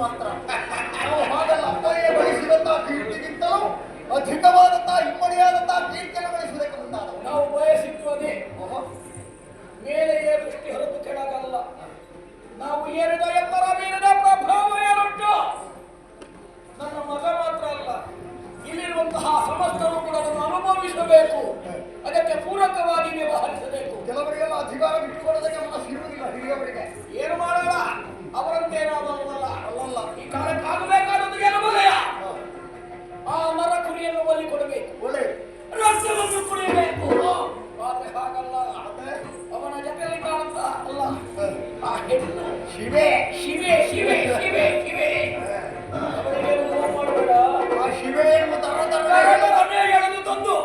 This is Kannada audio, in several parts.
ಮಾತ್ರ. ನಾವು ಹಾಗಲ್ಲ, ಅಪ್ಪಯ್ಯ ಬಯಸಿದಂತಹ ಕೀರ್ತಿಗಿಂತಲೂ ಅಧಿಕವಾದಂತಹ ಇಮ್ಮಡಿಯಾದಂತಹ ಕೀರ್ತಿಯನ್ನು ಗಳಿಸುವುದಕ್ಕೆ ಮುಂದಾದವು. ನಾವು ಬಯಸಿದ್ದು ಅದೇ. ಮೇಲೆಯೇ ದೃಷ್ಟಿ ಹೊರತು ಕೆಳಗಲ್ಲ. ನಾವು ಏರಿದ ಎತ್ತರ ಮೀರಿದ ಪ್ರಭಾವ ಏರುಂಟು. ನನ್ನ ಮಗ ಮಾತ್ರ ಅಲ್ಲ, ಇಲ್ಲಿರುವಂತಹ ಸಮಸ್ತರು ಕೂಡ ಅದನ್ನು ಅನುಭವಿಸಬೇಕು. ಅದಕ್ಕೆ ಪೂರಕವಾಗಿ ವ್ಯವಹರಿಸಬೇಕು. ಕೆಲವರಿಗೆಲ್ಲ ಅಧಿಕಾರ ಬಿಟ್ಟುಕೊಳ್ಳೋದಕ್ಕೆ ಮನಸ್ಸಿರುವುದಿಲ್ಲ. ಹಿರಿಯವರಿಗೆ ಏನು ಮಾಡೋಣ, ಅವರಂತೆ ನಾವಲ್ಲ. ಅಲ್ಲಲ್ಲ, ಈ ಕಾಲಕ್ಕಾಗಬೇಕಾದದ್ದು ಏನು ಬಲೆಯ? ಆ ಮರ ಕುರಿಯನ್ನು ಬಲಿ ಕೊಡಬೇಕು, ಒಳ್ಳೆ ರಕ್ತವನ್ನು ಕುಡಿಯಬೇಕು. ಆದ್ರೆ ಹಾಗಲ್ಲ, ಅವನ ಜೊತೆಯಲ್ಲಿ ಕಾಣುತ್ತ ಅಲ್ಲ ಆ ಹೆಣ್ಣು ಶಿವೆ ಶಿವೆ ಶಿವೆ ಶಿವೆ ಶಿವೆ. ಅವರಿಗೇನು ನೋವು ಮಾಡಬೇಡ. ಆ ಶಿವೆ ಎಳೆದು ತಂದು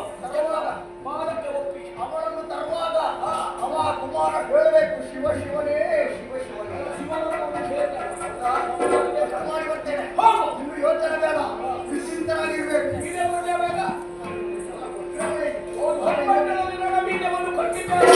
ಮಾನಕ್ಕೆ ಒಪ್ಪಿ ಅವಳನ್ನು ತರುವಾಗ ಅವ ಕುಮಾರ ಹೇಳಬೇಕು, ಶಿವ ಶಿವನೇ ಶಿವ ಶಿವನೇ ಮಾಡಿ ಬರ್ತೇನೆ. ಇನ್ನು ಯೋಚನೆ ಬೇಡ, ನಿಶ್ಚಿಂತರಾಗಿರ್ಬೇಕು. ಬೀಜವನ್ನು ಕೊಟ್ಟಿದ್ದಾರೆ.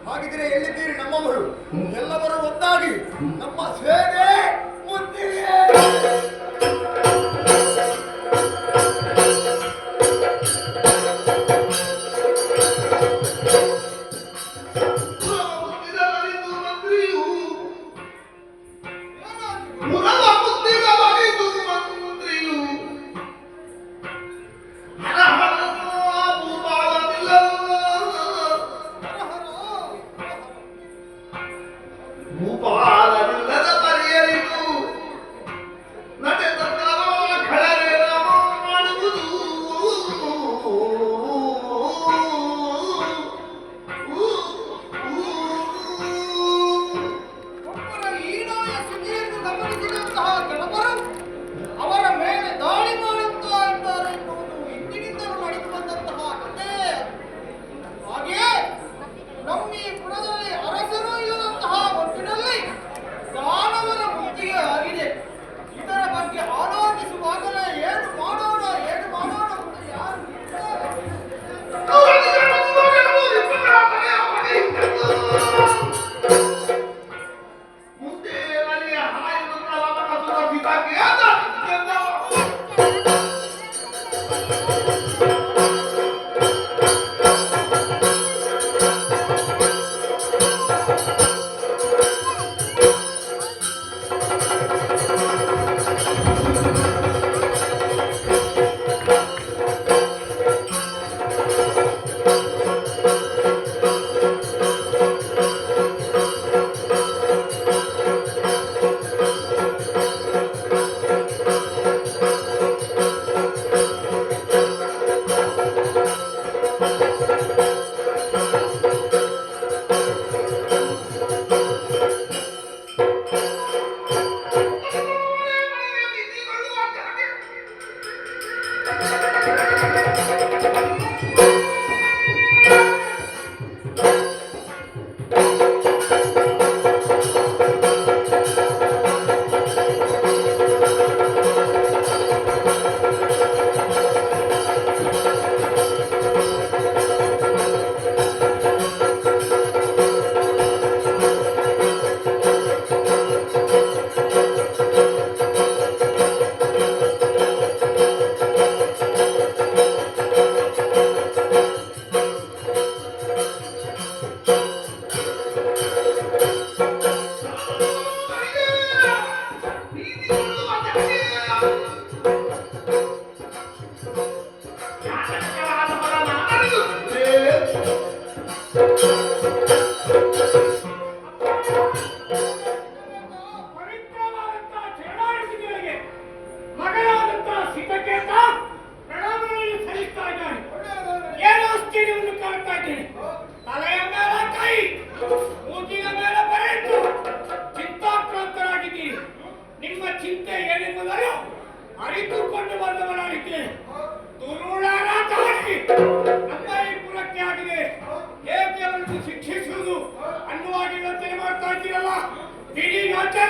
ಹಾಗಿದ್ರೆ ಎಲ್ಲಿದ್ದೀರಿ ನಮ್ಮವರು? ಎಲ್ಲವರು ಒಂದಾಗಿ ನಮ್ಮ ಸೇನೆ ಮುತ್ತಿಗೆ.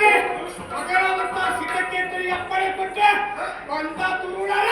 ಹಾಗೆ ಮಗನಾದಂತ ಸಿದ್ಧಕೇತರಿಗೆ ಅಪ್ಪಣೆ ಕೊಟ್ಟೆ ಬಂದ ತುರುಳರ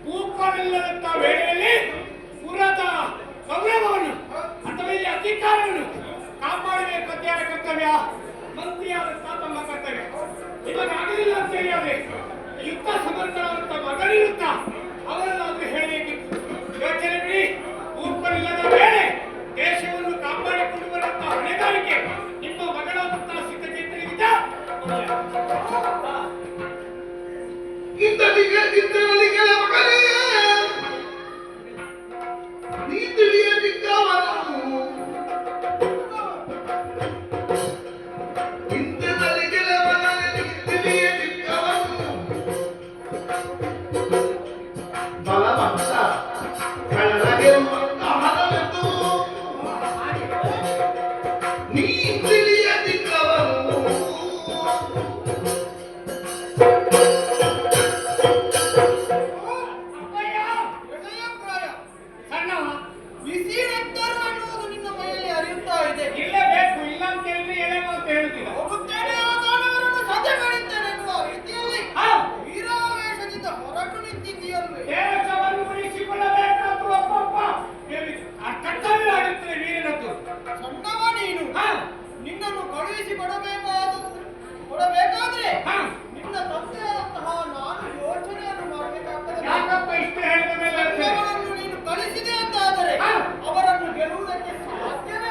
ಭೂಪಾಲಿಲ್ಲದಂತ ವೇಳೆಯಲ್ಲಿ ಪುರದ ಗೌರವವನ್ನು ಅಥವಾ ಇಲ್ಲಿ ಅಧಿಕಾರವನ್ನು ಕಾಪಾಡಬೇಕಂತ ಯಾರ ಕರ್ತವ್ಯ? ಮಂತ್ರಿಯಾದಂತ ತಮ್ಮ ಕರ್ತವ್ಯ. ಇವಾಗಲಿಲ್ಲ ಅಂತ ಹೇಳಿದ್ರೆ ಯುದ್ಧ ಸಮರ್ಥರಾದಂತ ಮಗನಿರುತ್ತ ಅವರನ್ನಾದ್ರೂ ಹೇಳಬೇಕಿತ್ತು. ಯೋಚನೆ ಬಿಡಿ. ಭೂಪಾಲಿಲ್ಲದ ವೇಳೆ ದೇಶವನ್ನು ಕಾಪಾಡಿಕೊಂಡು ಬರುವಂತ ಹೊಣೆಗಾರಿಕೆ ನಿಮ್ಮ ಮಗಳಾದಂತಹ ಸಿದ್ಧಕೇತರಿಗಿದ್ದ ನಿನ್ನನ್ನು ಕಳುಹಿಸಿ ಕೊಡಬೇಕಾದ್ರೆ ನಿನ್ನ ತಂದೆಯಾದಂತಹ ನಾನು ಯೋಚನೆಯನ್ನು ಮಾಡಬೇಕಾಗ್ತದೆ. ನೀನು ಕಳಿಸಿದೆ ಅಂತಾದರೆ ಅವರನ್ನು ಗೆಲ್ಲುವುದಕ್ಕೆ ಸಾಧ್ಯವೇ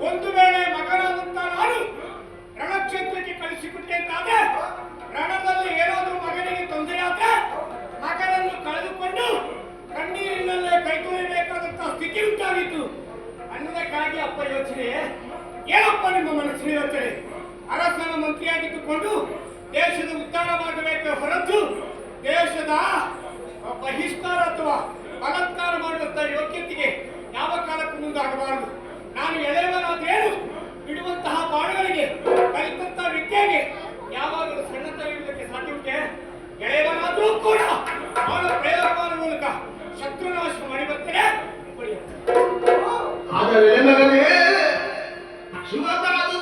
ಒಂದು ವೇಳೆ ಮಗನಾದಂತ ನಾನು ರಣಕ್ಷೇತ್ರಕ್ಕೆ ಕಳಿಸಿಕೊಟ್ಟೆ ಅಂತಾದ್ರೆ ರಣದಲ್ಲಿ ಏನಾದರೂ ಮಗನಿಗೆ ತೊಂದರೆ ಆದ್ರೆ ಮಗನನ್ನು ಕಳೆದುಕೊಂಡು ಕಣ್ಣೀರಿನಲ್ಲೇ ಕೈ ತೊಳೆಯಬೇಕಾದಂತಹ ಸ್ಥಿತಿ ಉಂಟಾಗಿತ್ತು ಅನ್ನೋದಕ್ಕಾಗಿ ಅಪ್ಪ ಯೋಚನೆ. ಏನಪ್ಪ ನಿಮ್ಮ ಮನಸ್ಸಿನ ಯೋಚನೆ? ಅರಸನ ಮಂತ್ರಿಯಾಗಿದ್ದುಕೊಂಡು ದೇಶದ ಉದ್ಧಾರವಾಗಬೇಕೆ ಹೊರತು ದೇಶದ ಬಹಿಷ್ಕಾರ ಅಥವಾ ಬಲಾತ್ಕಾರ ಮಾಡುವಂತಹ ಯೋಗ್ಯತೆಗೆ ಯಾವ ಕಾಲಕ್ಕೂ ಮುಂದಾಗಬಾರದು. ನಾನು ಎಳೆಯವನಾದೇನು ಬಿಡುವಂತಹ ಬಾಣಗಳಿಗೆ ಕಲಿತಂತಹ ವಿದ್ಯೆಗೆ ಯಾವಾಗಲೂ ಸಣ್ಣತನಕ್ಕೆ ಸಾಧ್ಯವಿದೆ. ಎಳೆಯವನಾದರೂ ಕೂಡ ಅವನ ಪ್ರಯೋಗ ಮಾಡುವ ಮೂಲಕ ಶತ್ರುನಾಶ ಮಾಡಿ ಬರ್ತೇನೆ. ಶಿವತಾದು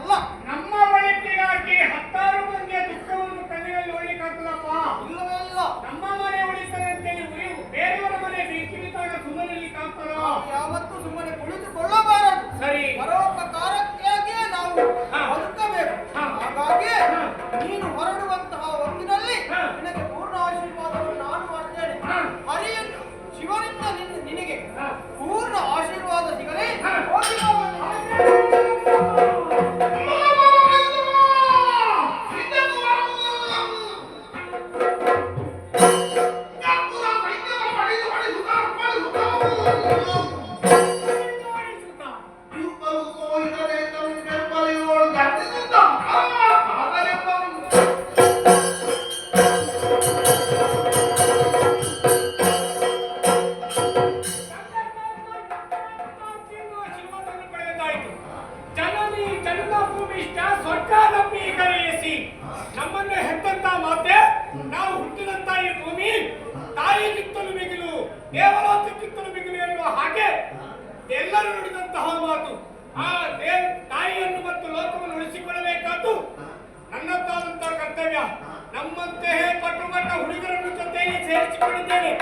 ಮಾತಲ್ಲ. ನಮ್ಮ ಒಳಿತಿಗಾಗಿ 10 ಮಂದಿಯ ದುಃಖವನ್ನು ಕಣ್ಣಿನಲ್ಲಿ ನೋಡ್ಲಿಕ್ಕಾಗ್ತದಪ್ಪ. ಇಲ್ಲವೇ ಇಲ್ಲ. ನಮ್ಮ ಮನೆ ಉಳಿತದೆ ಅಂತೇಳಿ ಬೇರೆಯವರ ಮನೆ ಬೆಂಕಿ ಬಿದ್ದಾಗ ಸುಮ್ಮನೆ ಇರ್ಲಿಕ್ಕಾಗ್ತದ? ಯಾವತ್ತೂ ಸುಮ್ಮನೆ ಕುಳಿತುಕೊಳ್ಳಬಾರದು. ಸರಿ. ಪರೋಪಕಾರಕ್ಕಾಗಿಯೇ ನಾವು ಬದುಕಬೇಕು. ಹಾಗಾಗಿ ನೀನು ಹೊರಡುವಂತಹ ಹೊತ್ತಿನಲ್ಲಿ ನಿನಗೆ ಪೂರ್ಣ ಆಶೀರ್ವಾದವನ್ನು ನಾನು ಮಾಡ್ತೇನೆ. ಹರಿಯನ್ನು ಶಿವನಿಂದ ನಿನಗೆ ಪೂರ್ಣ ಆಶೀರ್ವಾದ ಸಿಗಲಿ. ಹೋಗಿ ನಮ್ಮನ್ನು ಹೆತ್ತಂತ ಮಾತೆ, ನಾವು ಹುಟ್ಟಿದಂತ ಈ ಭೂಮಿ ತಾಯಿಗಿತ್ತಲು ಮಿಗಿಲು, ದೇವಲೋಕಕ್ಕಿತ್ತಲು ಮಿಗಿಲು ಎನ್ನುವ ಹಾಗೆ ಎಲ್ಲರೂ ನುಡಿದಂತಹ ಮಾತು. ಆ ತಾಯಿಯನ್ನು ಮತ್ತು ಲೋಕವನ್ನು ಉಳಿಸಿಕೊಳ್ಳಬೇಕಾದ್ದು ನನ್ನದಾದಂತಹ ಕರ್ತವ್ಯ. ನಮ್ಮಂತೆಯೇ ಪಟ್ಟುಪಟ್ಟ ಹುಡುಗರನ್ನು ಜೊತೆಯಲ್ಲಿ ಸೇರಿಸಿಕೊಂಡಿದ್ದೇನೆ.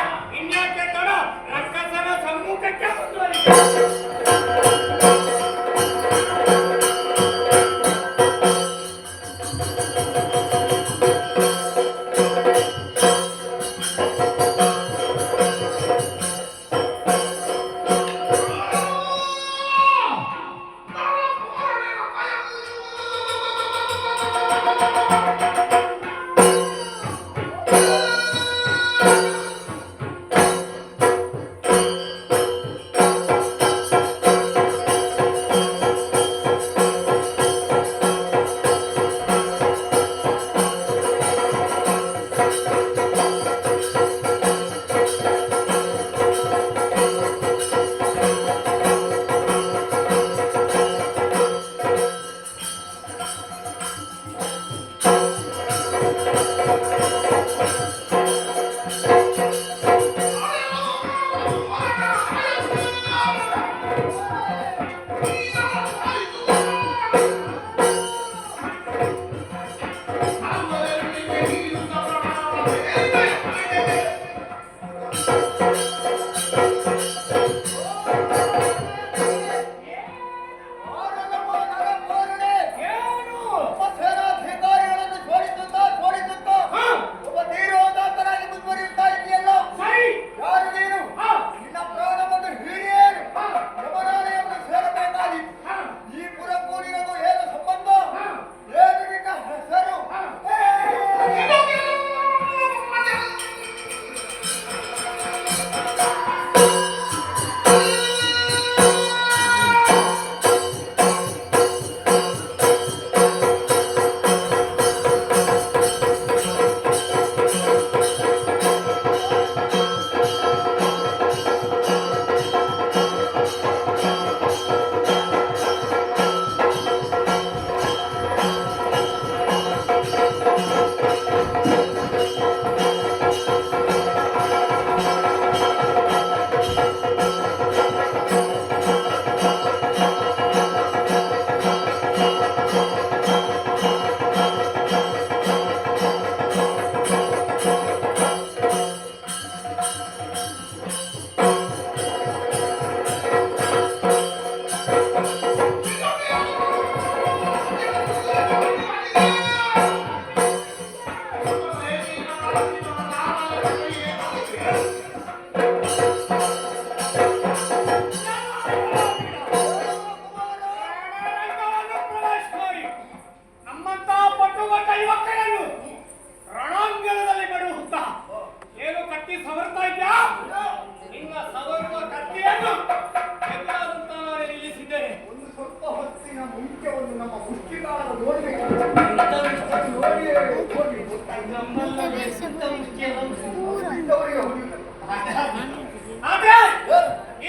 ಇನ್ಯಾಕೆ ತಡ, ರಕ್ಕಸನ ಸಮ್ಮುಖಕ್ಕೆ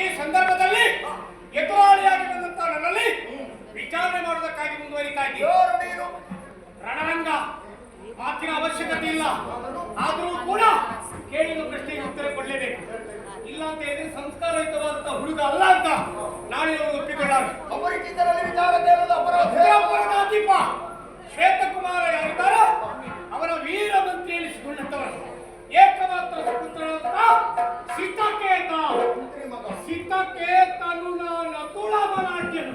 ಈ ಸಂದರ್ಭದಲ್ಲಿ ಎದುರಾಳಿಯಾಗಿ ಬಂದಂತ ನನ್ನಲ್ಲಿ ವಿಚಾರಣೆ ಮಾಡುವುದಕ್ಕಾಗಿ ಮುಂದುವರಿತಾ ಇದ್ದೀನಿ. ರಣರಂಗ ಮಾತಿನ ಅವಶ್ಯಕತೆ ಇಲ್ಲ, ಆದರೂ ಕೂಡ ಕೇಳಿದ ಪ್ರಶ್ನೆಗೆ ಉತ್ತರ ಕೊಡಲೇಬೇಕು. ಇಲ್ಲ ಅಂತ ಹೇಳಿದ್ರೆ ಸಂಸ್ಕಾರಯುತವಾದಂತಹ ಹುಡುಗ ಅಲ್ಲ ಅಂತ ನಾಳೆ ಒಪ್ಪಿಕೊಳ್ಳಾರೆ. ಅಪರಿಚಿತರಲ್ಲಿ ವಿಚಾರ ಅಪರಾಧ ಇಂಥಕ್ಕೆ ತನ್ನ ನಕುಲ ಬಲಾಢ್ಯನು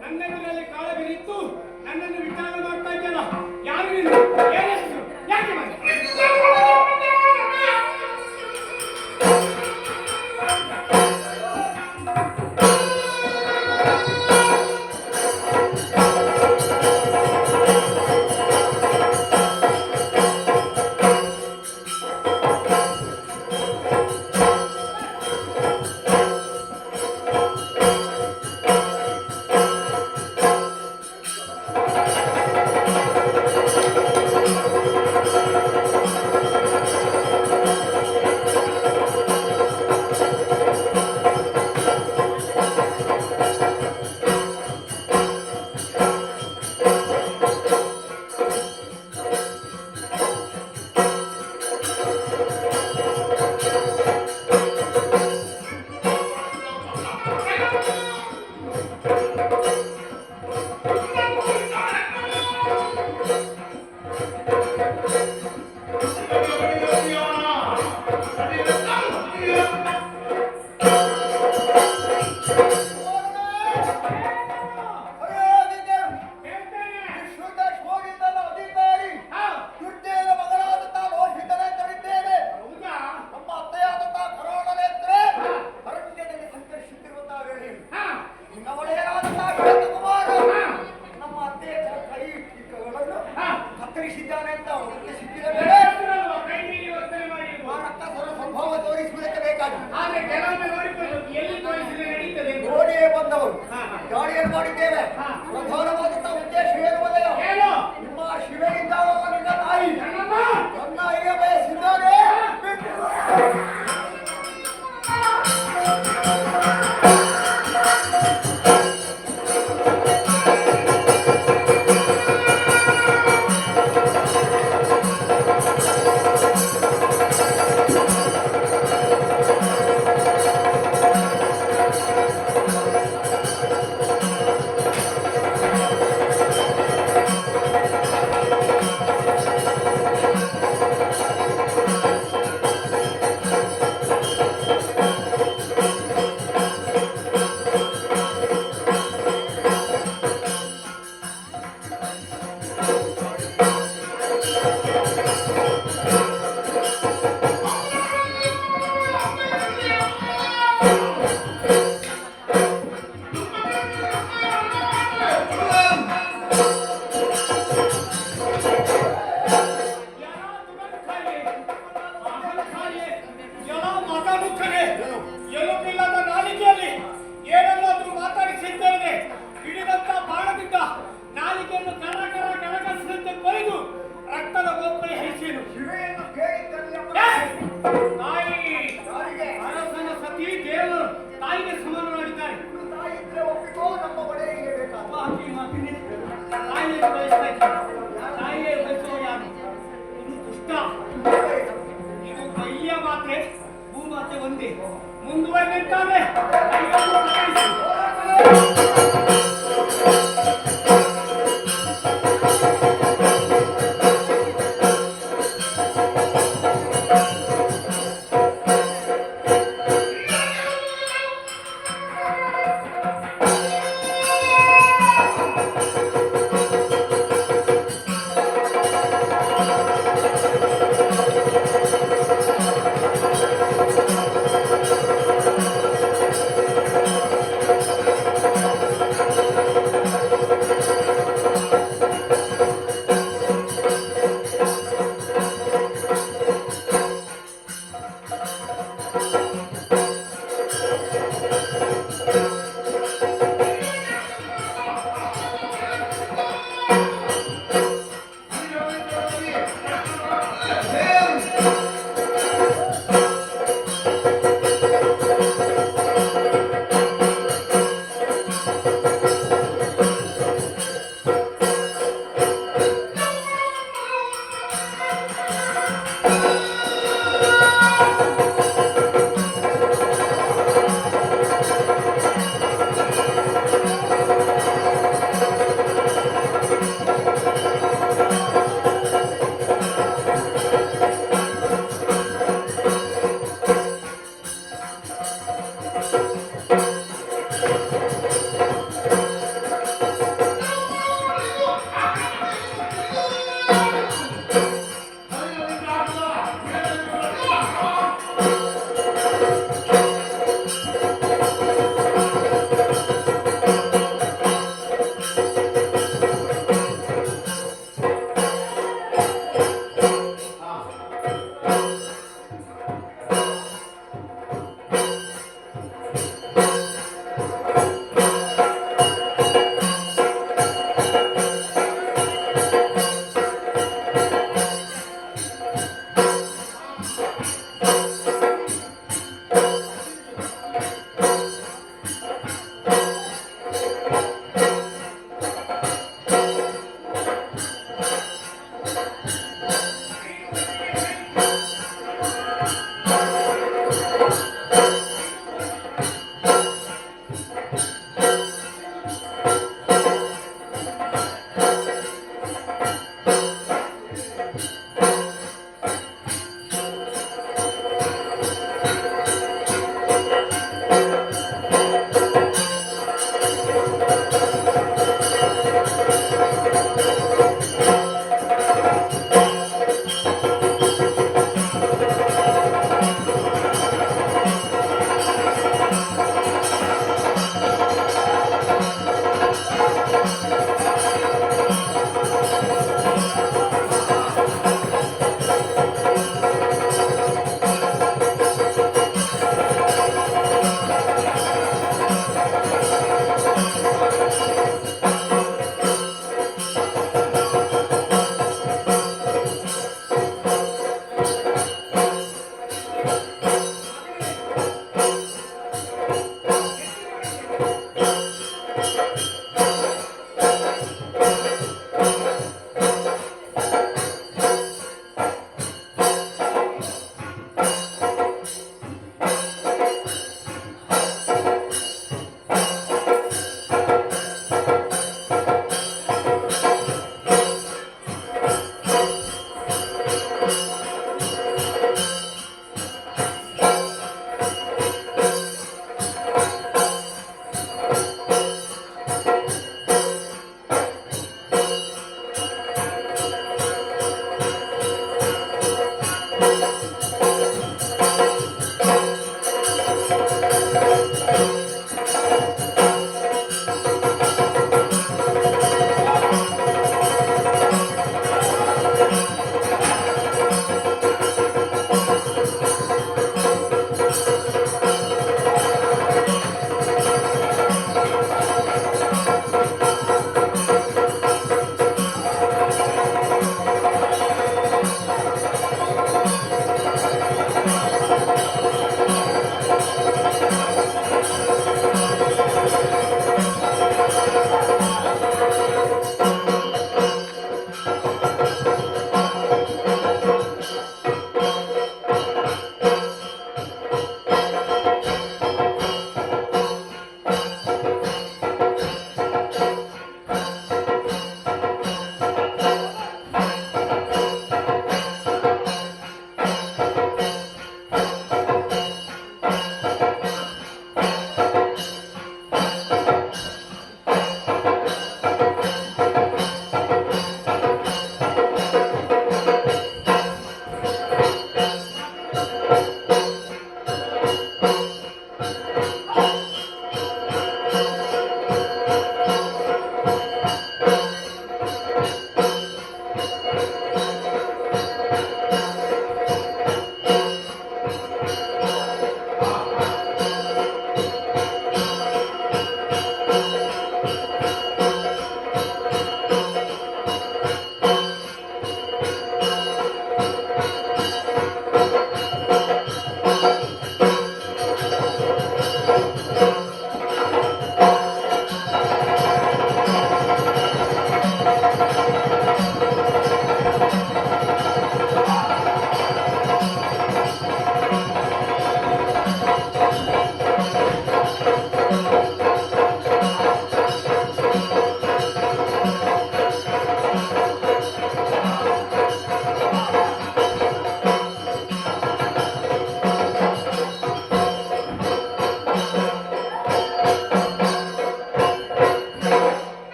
ನನ್ನೆದುರಲ್ಲಿ ಕಾಳಗನಿತ್ತು ನನ್ನನ್ನು ವಿಚಾರ ಮಾಡ್ತಾ ಇದ್ದಲ್ಲ. ಯಾರು ನೀನು? ಏನ್ ಹೆಸರು? ಯಾಕೆ ಬಂದೆ? ನೋಡಿಯೇ ಬಂದವರು ಗಾಡಿಯನ್ನು ಮಾಡಿದ್ದೇವೆ. ಪ್ರಧಾನವಾದಂತಹ ಉದ್ದೇಶ ಏನು ಗೊತ್ತೆಯ? ನಿಮ್ಮ ಶಿವೆಯಿಂದಾಳಲ್ಲ ನಿನ್ನ ತಾಯಿ ನನ್ನ ಅಯ್ಯ ಬಯಸಿದ್ದಾರೆ. ಎಲುಬಿಲ್ಲದ ನಾಲಿಗೆಯಲ್ಲಿ ಏನನ್ನಾದ್ರೂ ಮಾತಾಡಿಸಿದ್ದೇನೆ. ಹಿಡಿದಂತ ಬಾಣದಿಂದ ನಾಲಿಗೆಯನ್ನು ಕರಕರಿಸಿದಂತೆ ಕೊಯ್ದು ರಕ್ತದ ಗೋಪುರಿ ಹರಿಸಿರು. ಶಿವೆಯನ್ನು ಕೇಳಿದ್ದಲ್ಲ ತಾಯಿ ಅರಸನ ಸತಿ ದೇವರು ತಾಯಿಗೆ ಸಮಾನ ಮಾಡಿದ್ದಾರೆ. ತಾಯಿ ಇದ್ರೆ ಒಪ್ಪಿಕೋ, ನಮ್ಮ ಒಡೆಯರಿಗೆ ಬೇಕಾದ ತಾಯಿಯನ್ನು ಬಯಸ್ತಾ ಇದ್ದಾರೆ. ತಾಯಿಯೇ ಬಯಸುವ ಯಾರು? ಇದು ದುಷ್ಟ. ಇದು ಬಯ್ಯ ಮಾತೆ ಭೂಮಾತೆ ಒಂದೇ ಮುಂದುವರೆದಿದ್ದಾನೆ.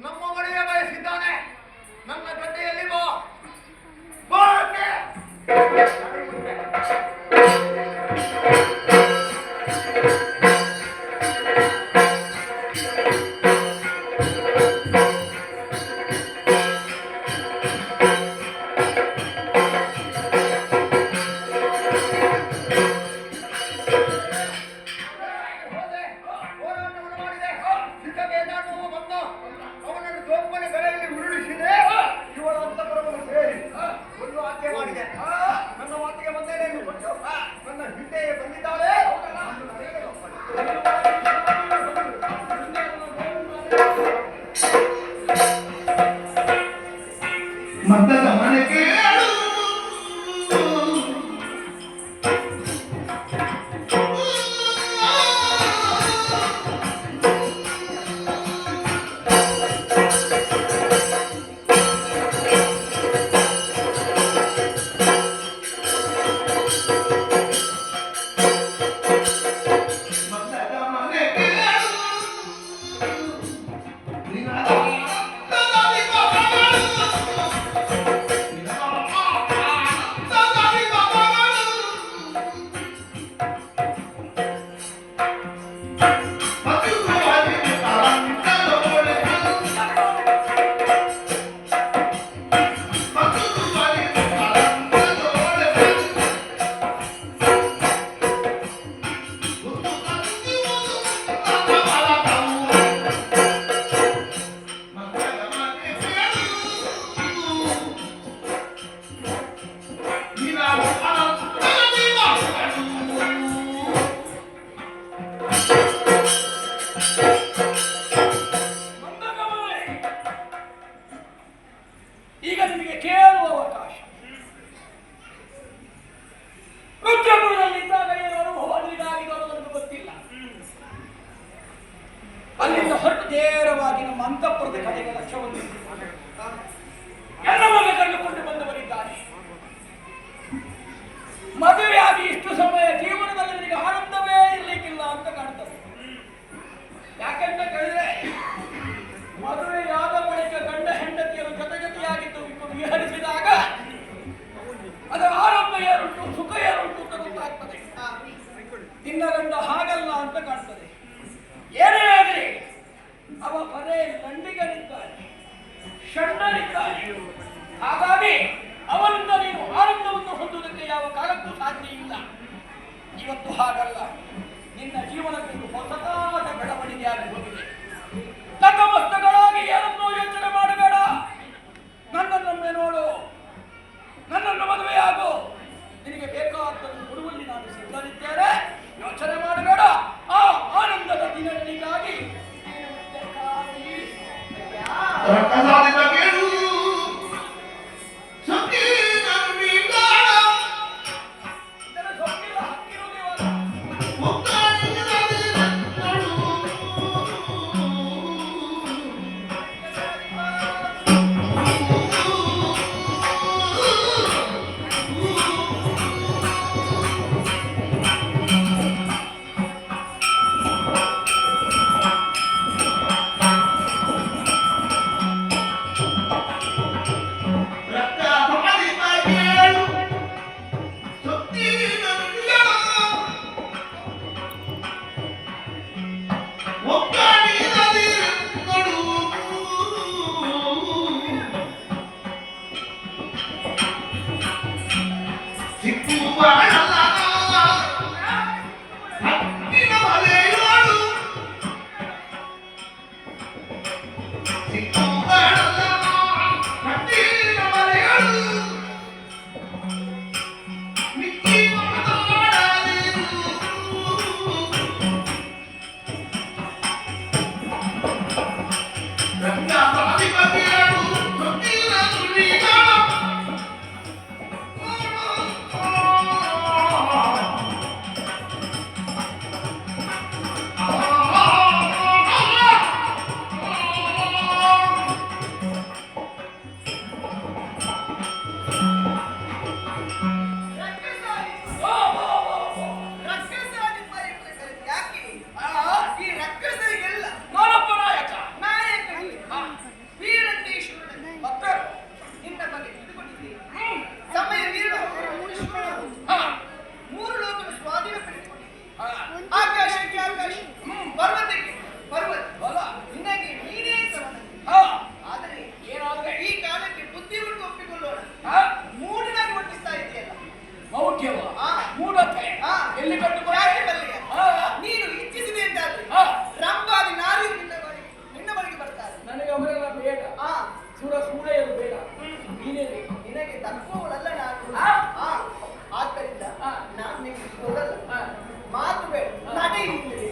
ನಮ್ಮ ಮನೆಯ ಬಯಸಿದ್ದಾನೆ. ನನ್ನ ಗದ್ದೆಯಲ್ಲಿ ಬಾ. ಹೋರಾಟವನ್ನು ಮಾಡಿದೆ. ಸಿದ್ಧವೇದಾಂತವು ಬಂದ ಅವನನ್ನು ಜೋಪನೆ ಬೆಲೆಯಲ್ಲಿ ಉರುಳಿಸಿದೆ. ಇವಳ ಅಂತಃಪುರವನ್ನು ಸೇರಿ ಒಂದು ಆಜ್ಞೆ ಮಾಡಿದೆ. ನನ್ನ ಮಾತಿಗೆ ಬಂದೇನೆ ಎಂದು ಕೊಟ್ಟು ನನ್ನ ಹಿಂದೆಯೇ ಬಂದಿದ್ದಾಳೆ. ಮದ್ದದ ಮನೆಗೆ ಈಗ ನಿಮಗೆ ಕೇಳುವ ಅವಕಾಶ. ರುದ್ರಪುರದಲ್ಲಿದ್ದಾಗ ಏನು ಅನುಭವ ನಿನಗಾಗಿದೆ ಅನ್ನೋದು ಗೊತ್ತಿಲ್ಲ. ಅಲ್ಲಿಂದ ಹೊರಟು ನೇರವಾಗಿ ನಮ್ಮ ಅಂತಃಪುರದ ಕಡೆಗೆ ಲಕ್ಷ್ಯವನ್ನು ಎಲ್ಲವನ್ನು ಕರೆದುಕೊಂಡು ಬಂದವರಿದ್ದಾರೆ. ಮದುವೆಯಾಗಿ ಇಷ್ಟು ಸಮಯ ಜೀವನದಲ್ಲಿ ನಿನಗೆ ಆನಂದವೇ ಇರಲಿಕ್ಕಿಲ್ಲ ಅಂತ ಕಾಣ್ತದೆ. ಯಾಕೆಂತ ಕೇಳಿದ್ರೆ ಮದುವೆಯಾದ ಬಳಿಕ ಗಂಡ ಹೆಂಡತಿಯರು ಜೊತೆಯಾಗಿದ್ದು ವಿಹರಿಸಿದಾಗ ಅದರ ಆರಂಭ ಏರುಂಟು, ಸುಖ ಏರುಂಟು ಅಂತ ಗೊತ್ತಾಗ್ತದೆ. ನಿನ್ನ ಗಂಡ ಹಾಗಲ್ಲ ಅಂತ ಕಾಣ್ತದೆ. ಏನೇ ಆಗಲಿ ಅವ ಬರೇ ಲಂಡಿಗನಿದ್ದಾನೆ, ಷಣ್ಣನಿದ್ದಾನೆ. ಹಾಗಾಗಿ ಅವನಿಂದ ನೀನು ಆನಂದವನ್ನು ಹೊಂದುವುದಕ್ಕೆ ಯಾವ ಕಾಲಕ್ಕೂ ಸಾಧ್ಯ ಇಲ್ಲ. ಇವತ್ತು ಹಾಗಲ್ಲ. ನಿನ್ನ ಜೀವನದಲ್ಲಿ ಹೊಸದಾದ ಬೆಳವಣಿಗೆಯಾಗಿ ಹೋಗಿದೆ. ತಕ್ಕಮಸ್ತಗಳಾಗಿ ಏನನ್ನೂ ಯೋಚನೆ ಮಾಡಬೇಡ. ನನ್ನನ್ನೊಮ್ಮೆ ನೋಡು, ನನ್ನನ್ನು ಮದುವೆಯಾಗು. ನಿನಗೆ ಬೇಕಾದನ್ನು ಕೊಡುವಲ್ಲಿ ನಾನು ಸಿದ್ಧನಿದ್ದೇನೆ. ಯೋಚನೆ ಮಾಡಬೇಡ. ಆ ಆನಂದದ ದಿನಗಳಿಗಾಗಿ ನಾನು ನಿಮ್ಗೆ ಕೊಡಲ್ಲ. ಮಾತು ಬೇಡ, ನಡೆ ಇಲ್ಲಿ.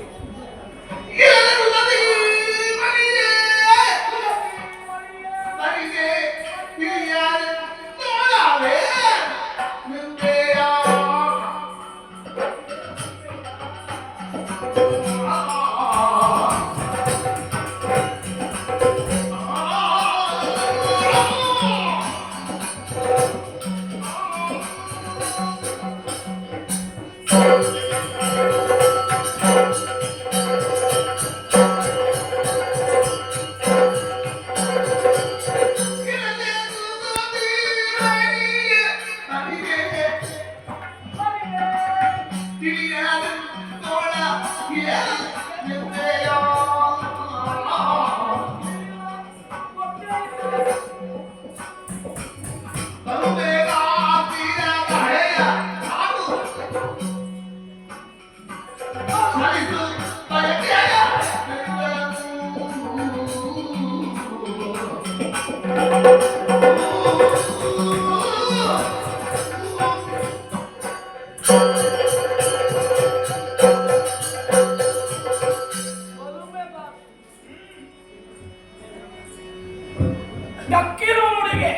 ಡಕ್ಕಿರೋ ನುಡಿಗೆ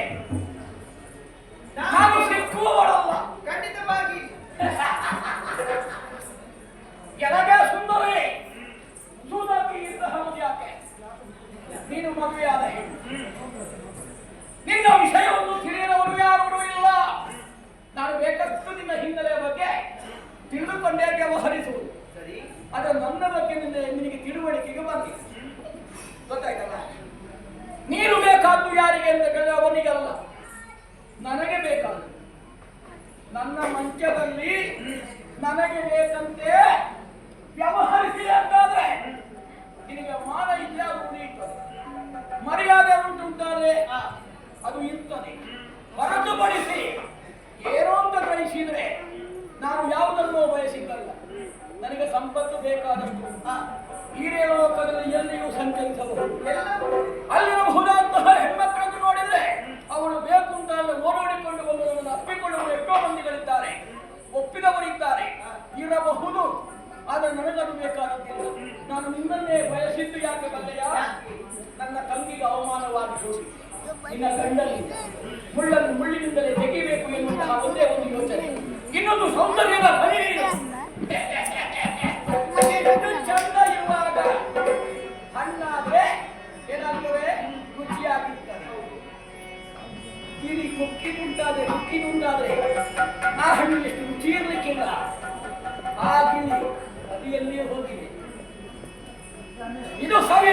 ನಾನು ಸಿಕ್ಕುವವಳಲ್ಲ. ಖಂಡಿತವಾಗಿ ಎನಗೆ ಸುಂದರಿ ಸುಂದರಿ ಇಂತಹ ಯಾಕೆ ನೀನು ಮದುವೆಯಾದ ಹೆಣ್ಣು, ನಿನ್ನ ವಿಷಯವನ್ನು ತಿಳಿಯದವರು ಯಾರು ಇಲ್ಲ. ನಾನು ಬೇಕಷ್ಟು ನಿನ್ನ ಹಿನ್ನೆಲೆಯ ಬಗ್ಗೆ ತಿಳಿದುಕೊಂಡೇ ವ್ಯವಹರಿಸುವುದು. ಸರಿ, ಆದರೆ ನನ್ನ ಬಗ್ಗೆ ನಿನಗೆ ತಿಳುವಳಿಕೆಗೆ ಬಂದಿದೆ, ಗೊತ್ತಾಯ್ತಲ್ಲ? ನೀನು ಬೇಕಾದ್ದು ಯಾರಿಗೆ ಅಂತ ಕೇಳಿದ್ರೆ ಅವನಿಗಲ್ಲ, ನನಗೆ ಬೇಕಾದ್ದು. ನನ್ನ ಮಂಚದಲ್ಲಿ ನನಗೆ ಬೇಕಂತೆ ವ್ಯವಹರಿಸಿ ಅಂತಾದ್ರೆ ನಿನಗೆ ಮಾನ ಇತ್ಯಾಗ ಉಳಿಯುತ್ತದೆ, ಮರ್ಯಾದೆ ಉಂಟುಂಟಾದ್ರೆ ಅದು ಇರ್ತದೆ. ಹೊರತುಪಡಿಸಿ ಏನೋ ಅಂತ ಗ್ರಹಿಸಿದ್ರೆ ನಾನು ಯಾವುದನ್ನೋ ಬಯಸಿದ್ದಲ್ಲ. ನನಗೆ ಸಂಪತ್ತು ಬೇಕಾದಷ್ಟು ಹಿರಿಯ ಲೋಕದಲ್ಲಿ ಎಲ್ಲಿಯೂ ಸಂಚರಿಸಬಹುದು. ಅಲ್ಲಿರಬಹುದಾದಂತಹ ಹೆಣ್ಮಕ್ಕಳನ್ನು ನೋಡಿದ್ರೆ ಅವಳು ಬೇಕು ಅಂತ ಓಡೋಡಿಕೊಂಡು ಬಂದವರನ್ನು ಅಪ್ಪಿಕೊಳ್ಳುವ ಎಷ್ಟೋ ಮಂದಿಗಳಿದ್ದಾರೆ, ಒಪ್ಪಿದವರಿದ್ದಾರೆ, ಇರಬಹುದು. ಆದರೆ ನನಗದು ಬೇಕಾದದ್ದಿಲ್ಲ. ನಾನು ನಿನ್ನನ್ನೇ ಬಯಸಿದ್ದು ಯಾಕೆ ಬಲ್ಲೆಯ? ನನ್ನ ತಂಗಿಗೆ ಅವಮಾನವಾಗಿ ಹೋಗಿ ನಿನ್ನ ಗಂಡಲ್ಲಿ ಮುಳ್ಳನ್ನು ಮುಳ್ಳಿನಿಂದಲೇ ತೆಗಿಬೇಕು ಎನ್ನುವಂತಹ ಒಂದೇ ಒಂದು ಯೋಚನೆ. ಇನ್ನೊಂದು ಸೌಂದರ್ಯದ ಬಲಿ ಚಂದ ಇರುವಾಗ ಹಣ್ಣಾದ್ರೆ ಏನಾಗ್ತವೆ, ರುಚಿಯಾಗಿರ್ತದೆ. ಗಿರಿ ಕೊಕ್ಕಿನುಂಟಾದ್ರೆ ರುಕ್ಕಿನುಂಟಾದ್ರೆ ಆ ಹಣ್ಣು ಎಷ್ಟು ರುಚಿ ಇರ್ಲಿಕ್ಕಿಲ್ಲ. ಆ ಗಿರಿ ಅದು ಎಲ್ಲಿಯೇ ಹೋಗಿದೆ. ಇದು ಸವಿ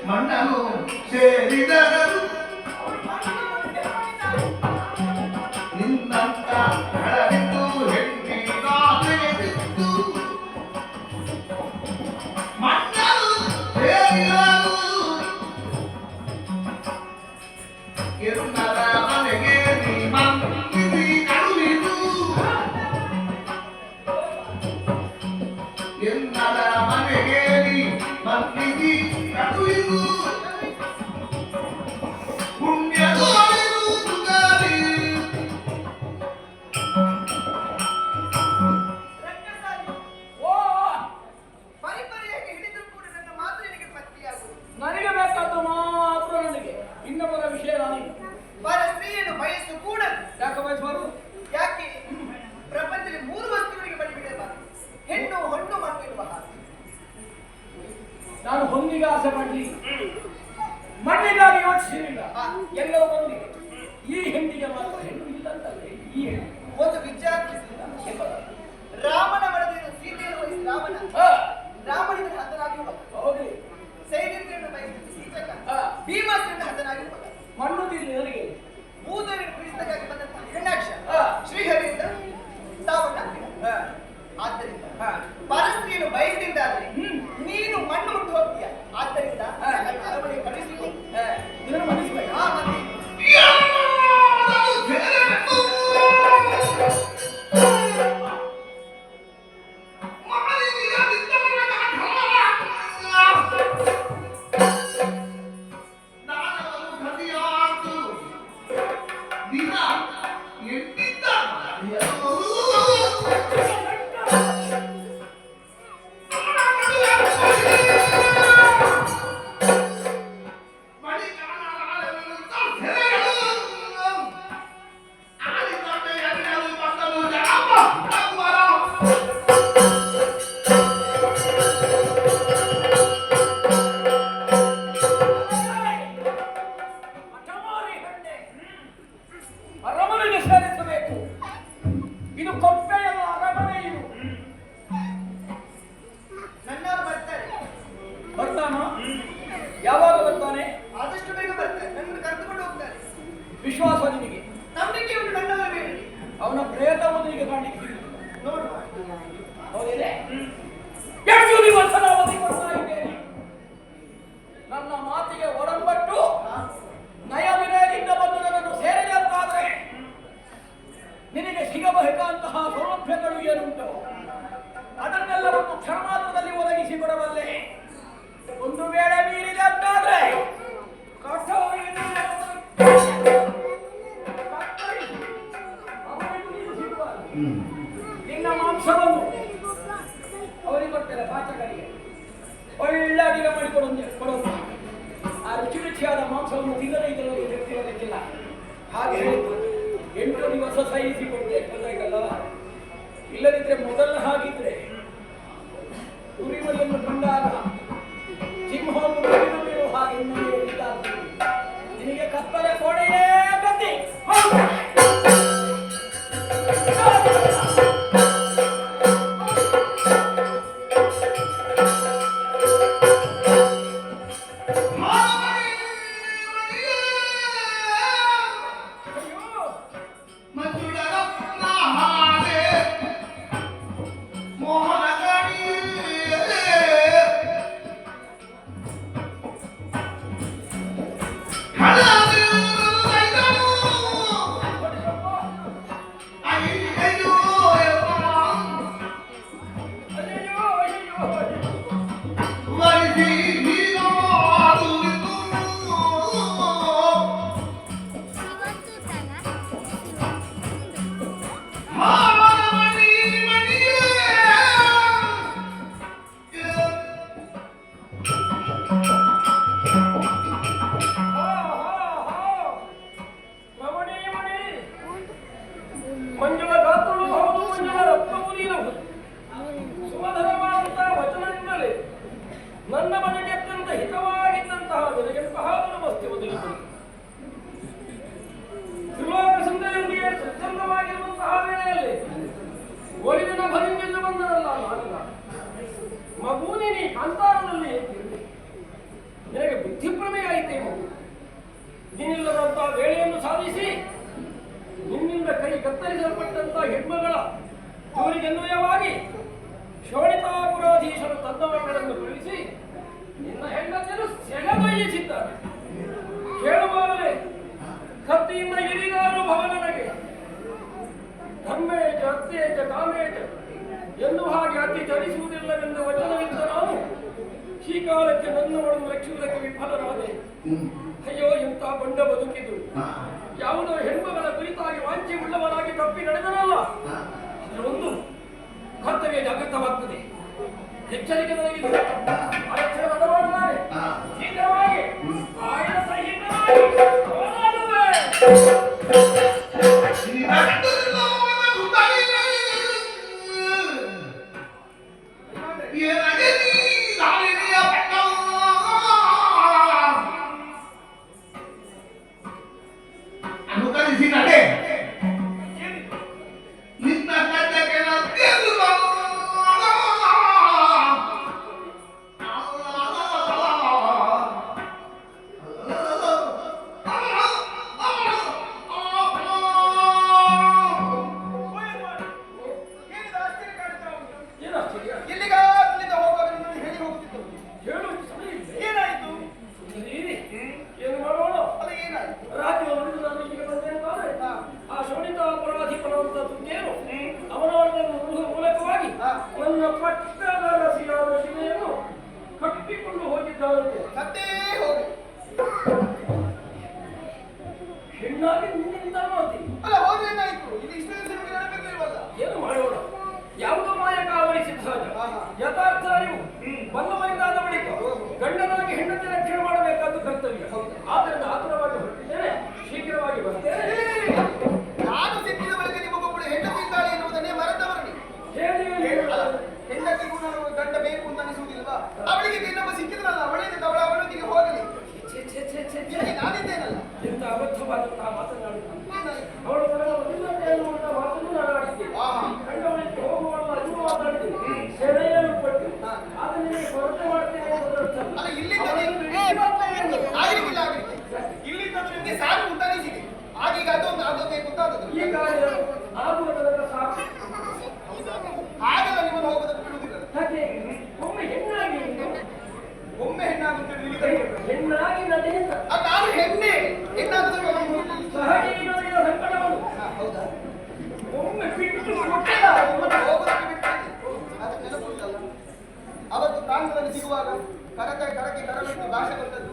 ಮಣ್ಣನು ಸೇರಿದರು ನಿನ್ನಂತ ಬೆಳಗಿದ್ದು ಹೆಣ್ಣಿಗಾಗಿತ್ತು. ಮಣ್ಣನು ಸೇರಿದರು ಎನ್ನರ ಮನೆಗೆ ನೀ ಮಂದಿಸಿ ಕಳುಹಿದು. ಎನ್ನರ ಮನೆಗೆ ನೀ ಮಂದಿಸಿ ಕಳುಹಿದು. ಪುಣ್ಯದು ಅಳಿರುವುದಾರಿ ಪರಿಪರಿಯಾಗಿ ಹಿಡಿದ್ರು ಕೂಡ ನನ್ನ ಮಾತು ನಿನಗೆ ಪತ್ತೆಯಾಗುವುದು. ನನಗೆ ಬೇಕಾದ್ದು ಮಾತ್ರ ನನಗೆ, ಇನ್ನೊಬ್ಬರ ವಿಷಯ ನನಗೆ. ಪರ ಸ್ತ್ರೀಯನ್ನು ಬಯಸು ಕೂಡ ಯಾಕೆ ಬಯಸಬಾರದು? ಯಾಕೆ? ಪ್ರಪಂಚದಲ್ಲಿ 3 ವಸ್ತುಗಳಿಗೆ ಬಳಿ ಬಿಡಬಾರದು: ಹೆಣ್ಣು, ಹೊಣ್ಣು, ಮಣ್ಣು ಎನ್ನುವ ಹಾಗೆ. ನಾನು ಹೊಂದಿಗೆ ಆಸೆ ಮಾಡಲಿ, ಮಣ್ಣಿಗಾಗಿ ಯೋಚಿಸಲಿಲ್ಲ. ಎಲ್ಲವೂ ಬಂದಿದೆ. ಈ ಹೆಣ್ಣಿಗೆ ಮಾತ್ರ ಹೆಣ್ಣು ಇಲ್ಲ ಅಂತಲ್ಲ. ಈ ಹೆಣ್ಣು ಒಂದು ವಿಚಾರ, ರಾಮನ ಮನದಿಂದ ಸೀತೆಯನ್ನು ವಹಿಸಿ ರಾಮನಿಂದ ಹತನಾಗಿರುವ ಹೌದು. ಸೈನಿಕರನ್ನು ಬಯಸಿದ ಕೀಚಕ ಭೀಮಾಸನಿಂದ ಹತನಾಗಿರುವ ಮಣ್ಣು ತಿಳಿ ನನಗೆ ಭೂದೇವಿಯನ್ನು ಕುರಿಸಿದಕ್ಕಾಗಿ ಬಂದಂತಹ ಹಿರಣ್ಯಾಕ್ಷ ಶ್ರೀಹರಿಯಿಂದ ಸಾವನ್ನಪ್ಪಿದ. ಆದ್ದರಿಂದ ಪರಸ್ತ್ರೀಯನ್ನು ಬಯಸಿದ್ದಾದ್ರೆ ನೀನು ಮಣ್ಣು ಮುಟ್ಟು ಹೋಗ್ತೀಯ. ಆದ್ದರಿಂದ ಅರಮನೆ ಕಳಿಸಿಕೊ. ಇದನ್ನು ಮನಸ್ಸು ಮತ್ತೆ ರುಚಿ ರುಚಿಯಾದ ಮಾಂಸವನ್ನು ತಿನ್ನದೇ ಇದರಲ್ಲಿ ತೃಪ್ತಿಯಾಗಲಿಕ್ಕಿಲ್ಲ. ಹಾಗೆ ಹೇಳಿದ್ದು 8 ದಿವಸ ಸಹಿಸಿಕೊಂಡೆ ಗೊತ್ತಾಯ್ತಲ್ಲ. ಇಲ್ಲದಿದ್ರೆ ಮೊದಲ ಹಾಗಿದ್ರೆ ಕುರಿಮರಿಯನ್ನು ಕಂಡಾಗ ಸಿಂಹವನ್ನು ಕಡಿದು ಬೀಳುವ ಹಾಗೆ ನಿನಗೆ ಕತ್ತಲೆ ಕೋಡೆಯೇ ಗತಿ. ಮಂಜುಳ ಗಾತ್ರಳು ಹೌದು, ಮಂಜುಳ ರತ್ನವೂ ನೀನು. ಸುಮಧುರವಾದಂತಹ ವಚನದಿಂದಲೇ ನನ್ನ ಮನೆಗೆ ಅತ್ಯಂತ ಹಿತವಾಗಿದ್ದಂತಹ ನಿನಗೆಂತಹ ಮನಮಸ್ತಿ ಒದಗಿತು. ತ್ರಿಲೋಕ ಸುಂದರಿಯೊಂದಿಗೆ ಸ್ವಚ್ಛಂದವಾಗಿರುವಂತಹ ವೇಳೆಯಲ್ಲಿ ಒಲಿವಿನ ಭರಿಂಗೆಂದು ಬಂದರಲ್ಲ ನಾನಲ್ಲ. ಮಗೂನಿ ನೀ ಕಾಂತಾರದಲ್ಲಿ ನಿನಗೆ ಬುದ್ಧಿಭ್ರಮೆಯಾಯಿತೇ ಮಗು. ನೀನಿಲ್ಲದಂತಹ ವೇಳೆಯನ್ನು ಸಾಧಿಸಿ ನಿನ್ನಿಂದ ಕೈ ಕತ್ತರಿಸಲ್ಪಟ್ಟಂತಹ ಹೆಣ್ಮಗಳ ಇವರಿಗೆನ್ವಯವಾಗಿ ಶೋಣಿತಾಪುರಾಧೀಶರು ತನ್ನವಗಳನ್ನು ಕಳಿಸಿ ನಿನ್ನ ಹೆಂಡತಿಯನ್ನು ಸೆಳೆದೊಯ್ಯಿಸಿದ್ದಾರೆ. ಕೇಳುವಾಗಲೇ ಕತ್ತಿಯಿಂದ ಎರಿದಾರು ಭವನನಗೆ ಧರ್ಮೇಜ ಅತ್ಯೇಜ ಕಾಮೇಜ ಎನ್ನುವ ಹಾಗೆ ಅತಿ ಚಲಿಸುವುದಿಲ್ಲವೆಂದು ವಚನವಿದ್ದ ನಾನು ಈ ಕಾಲಕ್ಕೆ ನನ್ನವಳನ್ನು ರಕ್ಷಿಸುವುದಕ್ಕೆ ವಿಫಲರಾದೆ. ಅಯ್ಯೋ, ಎಂಥ ಬಂಡ ಬದುಕಿದು. ಯಾವುದೋ ಹೆಣ್ಮಗಳ ಕುರಿತಾಗಿ ವಾಂಛೆ ಉಳ್ಳವರಾಗಿ ತಪ್ಪಿ ನಡೆದನಲ್ಲ, ಅದರೊಂದು ಕರ್ತವ್ಯ ಜಾಗೃತವಾಗ್ತದೆ. ಎಚ್ಚರಿಕೆ ನನಗಿದೆ. ಅರಕ್ಷಣೆ ಮಾಡಬಾರದಾರೆ. ಶೀಘ್ರವಾಗಿ ಆಯ್ದ ಸಹಿತನಾಗಿ ಅವನಾಡುವೆ. ನನ್ನ ಪಟ್ಟದ ರಸಿಯಾದ ಶಿಲೆಯನ್ನು ಕಟ್ಟಿಕೊಂಡು ಹೋಗಿದ್ದಾರಂತೆ. ಹೆಣ್ಣಾಗಿ ನಿನ್ನಿಂದ ಮಾತಿ ಏನು ಮಾಡೋಣ? ಯಾವುದೋ ಮಾಯಕ ಆವರಿಸಿದ ಸಹಜ. ಯಥಾರ್ಥ ಅರಿವು ಬಲ್ಲವರಿಗಾದ ಬಳಿಕ ಗಂಡನಾಗಿ ಹೆಂಡತಿ ರಕ್ಷಣೆ ಮಾಡಬೇಕಾದ ಕರ್ತವ್ಯ. ಆದ್ದರಿಂದ ಆತುರವಾಗಿ ಹೊರಟಿದ್ದೇನೆ, ಶೀಘ್ರವಾಗಿ ಬರ್ತೇನೆ. ನಾನು ಸಿಕ್ಕಿದ ಬಳಿಕ ನಿಮಗೊಬ್ಬಳು ಹೆಂಡತಿ ಇದ್ದಾಳೆ ಎನ್ನುವುದನ್ನೇ ಮರೆತವರು ನೀವು. ಹೆಂಡತಿಗೂ ನಾನು ಗಂಡ ಬೇಕು ಅಂತ ಅನಿಸುವುದಿಲ್ವಾ? ಅವಳಿಗೆ ಇನ್ನೊಬ್ಬ ಸಿಕ್ಕಿದ್ರಲ್ಲ, ಅವಳಿಗೆ ಅವಳೊಂದಿಗೆ ಹೋಗಲಿ. ನಾನಿದ್ದೇನಲ್ಲ. ಎಂತ ಅಬದ್ಧವಾದಂತಹ ಮಾತನಾಡುತ್ತಾನೆ. ಅವಳು ತನ್ನ ಮದುವೆ ಎನ್ನುವಂತಹ ಮಾತನ್ನು ನಾನು ಆಡಿದ್ದೇನೆ. ಗಂಡವಳಿಗೆ ಹೋಗುವಲ್ಲ ಇನ್ನು ಮಾತಾಡಿದ್ದೇನೆ. ಸೆಳೆಯಲು ಪಟ್ಟು ಅದನ್ನೇ ಕೊರತೆ ಮಾಡ್ತೇನೆ ಅಲ್ಲ, ಇಲ್ಲಿಂದ ಆಗಲಿಕ್ಕಿಲ್ಲ ಇಲ್ಲಿಂದ ನಿಮಗೆ ಸಾಕು ಉಂಟಾನಿಸಿದೆ. ಆಗೀಗ ಅದು ಬೇಕು ಅಂತ ಆದದ್ದು. ಈಗ ಆಗುವ ತನಕ ಸಾಕು. ಆಗಲ್ಲ, ನಿಮ್ಮನ್ನು ಹೋಗೋದಕ್ಕೆ ಬಿಡುವುದಿಲ್ಲ. ಯಾಕೆ ಒಮ್ಮೆ ಹೆಣ್ಣಾಗಿ ಹೆಣ್ಣಾಗುತ್ತೆ ಹೆಣ್ಣಾಗಿ ನಡೆಯುತ್ತ ನಾನು ಹೆಣ್ಣೆ ಹೆಣ್ಣಾಗುತ್ತೆ ಸಹಜೀವಿಗಳಿಗೆ ಸಂಕಟವನ್ನು ಹೌದಾ? ಒಮ್ಮೆ ಬಿಟ್ಟು ಹೋಗೋದಕ್ಕೆ ಬಿಟ್ಟು ಅದು ನೆನಪುಂಟಲ್ಲ, ಅವತ್ತು ಪ್ರಾಂತದಲ್ಲಿ ಸಿಗುವಾಗ ಕರಕ್ಕೆ ಕರಬಿಟ್ಟು ಭಾಷೆ ಬಂದದ್ದು.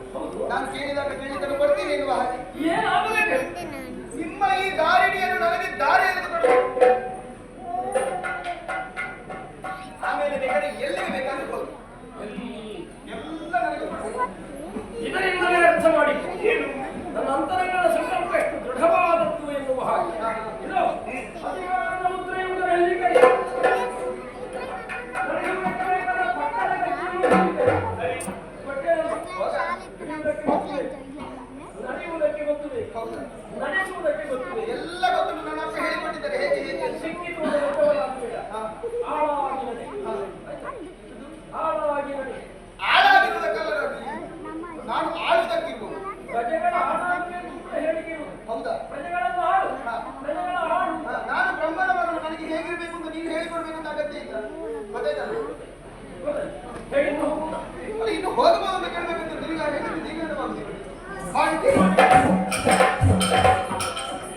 ನಾನು ಕೇಳಿದನ್ನು ಕೊಡ್ತೀನಿ ಎನ್ನುವ ಹಾಗೆ ಏನಾಗಬೇಕು? ನಿಮ್ಮ ಈ ದಾರಿಣಿಯನ್ನು ನನಗೆ ದಾರಿ ಆಮೇಲೆ ಬೇಕಾದ್ರೆ ಎಲ್ಲಿಗೆ ಬೇಕಾದ್ರೂ ಹೋಗಿ ಎಲ್ಲ ನನಗೆ ಇದರಿಂದಲೇ ಅರ್ಥ ಮಾಹಿತಿ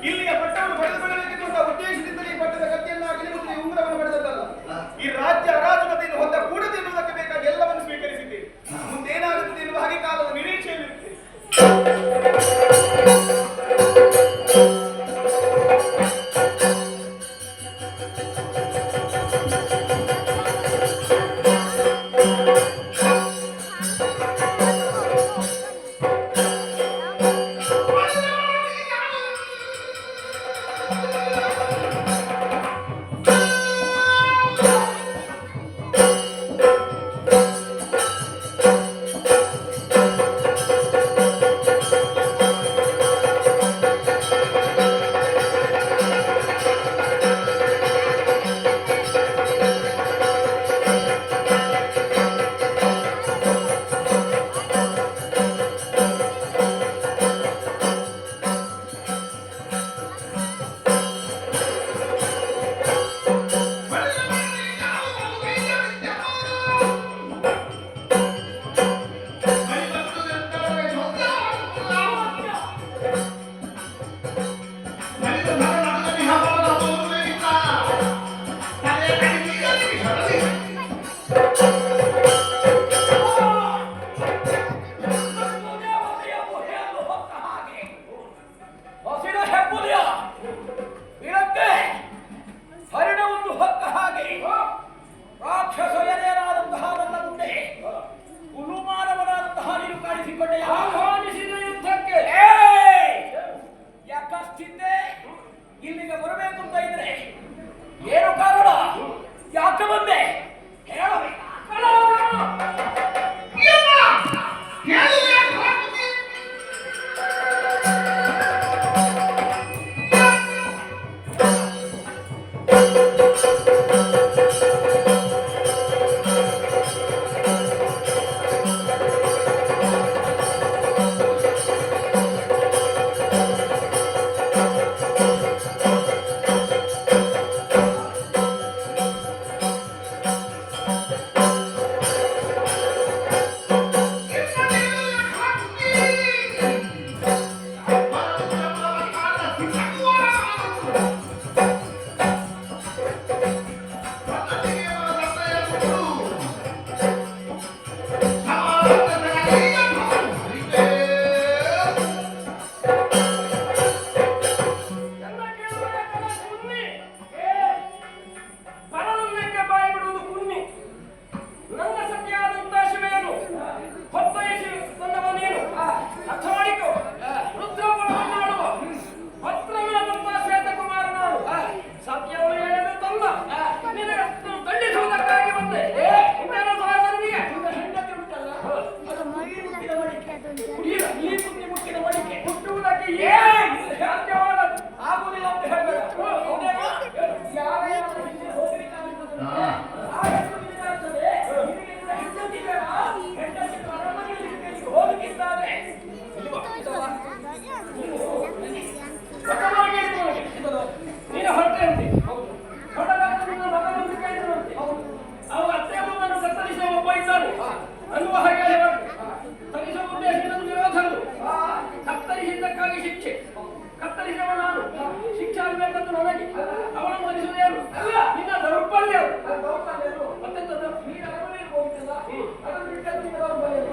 ಇಲ್ಲಿಯ ಪಟ್ಟವನ್ನು ಪಡೆದುಕೊಳ್ಳಬೇಕೆನ್ನುವಂತಹ ಉದ್ದೇಶದಿಂದಲೇ ಈ ಪಟ್ಟದ ಕತ್ತಿಯನ್ನು ಹಾಕಿ ಮತ್ತು ಈ ಉಂಗುರವನ್ನು ಪಡೆದದ್ದಲ್ಲ. ಈ ರಾಜ್ಯ ರಾಜಮತೆಯನ್ನು ಹೊಂದ ಕೂಡದು ಎನ್ನುವುದಕ್ಕೆ ಬೇಕಾಗಿ ಎಲ್ಲವನ್ನು ಸ್ವೀಕರಿಸಿದ್ದೇವೆ. ಮುಂದೇನಾಗುತ್ತದೆ ಎನ್ನುವ ಹಾಗೆ ಕಾಲದ ನಿರೀಕ್ಷೆಯಲ್ಲಿರುತ್ತದೆ. ಇಲ್ಲಿಗೆ ಬರಬೇಕು ಅಂತ ಇದ್ರೆ ಏನು ಕಾರಣ? ಯಾಕೆ ಬಂದೆ?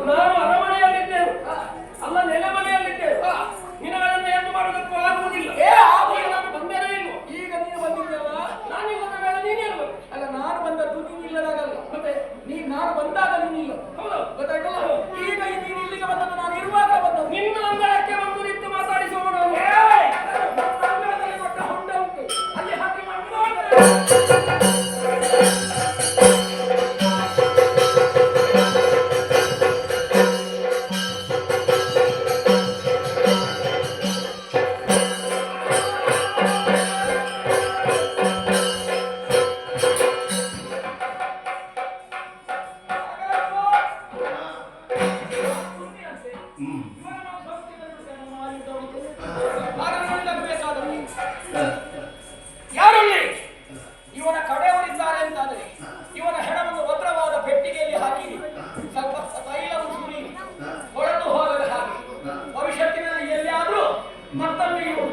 ನಾನು ಅರಮನೆಯಲ್ಲಿದ್ದೇನೆ, ಅಲ್ಲ ನೆಲೆಮನೆಯಲ್ಲಿದ್ದೇನೆ. ನಿನಗಳನ್ನು ಏನು ಮಾಡುವುದಕ್ಕೂ ಆಗುವುದಿಲ್ಲ. ನಾನು ಬಂದೇನೇ ಇಲ್ವೋ? ಈಗ ನೀನು ಬಂದಿದ್ದಲ್ಲ, ನಾನಿಲ್ಲದ ಮೇಲೆ ನೀನಿಲ್ವ? ಅಲ್ಲ, ನಾನು ಬಂದದ್ದು ನೀನು ಇಲ್ಲದಾಗಲ್ಲ. ಮತ್ತೆ ನಾನು ಬಂದಾಗ ನೀನಿಲ್ಲ, ಹೌದು ಗೊತ್ತಾಯ್ತಲ್ಲ? ಈಗ ನೀನು ಇಲ್ಲಿಗೆ ಬಂದದ್ದು ನಾನು ಇರುವಾಗ ಬಂದದ್ದು. ನಿನ್ನ ಅಂಗಳಕ್ಕೆ ಬಂದು ನಿಂತು ಮಾತಾಡಿಸುವ ನಾನು ಅಂಗಳದಲ್ಲಿ ಕೊಟ್ಟ ಹೊಂಡ ಉಂಟು, ಅಲ್ಲಿ ಮತ್ತಲ್ಲಿಯೂ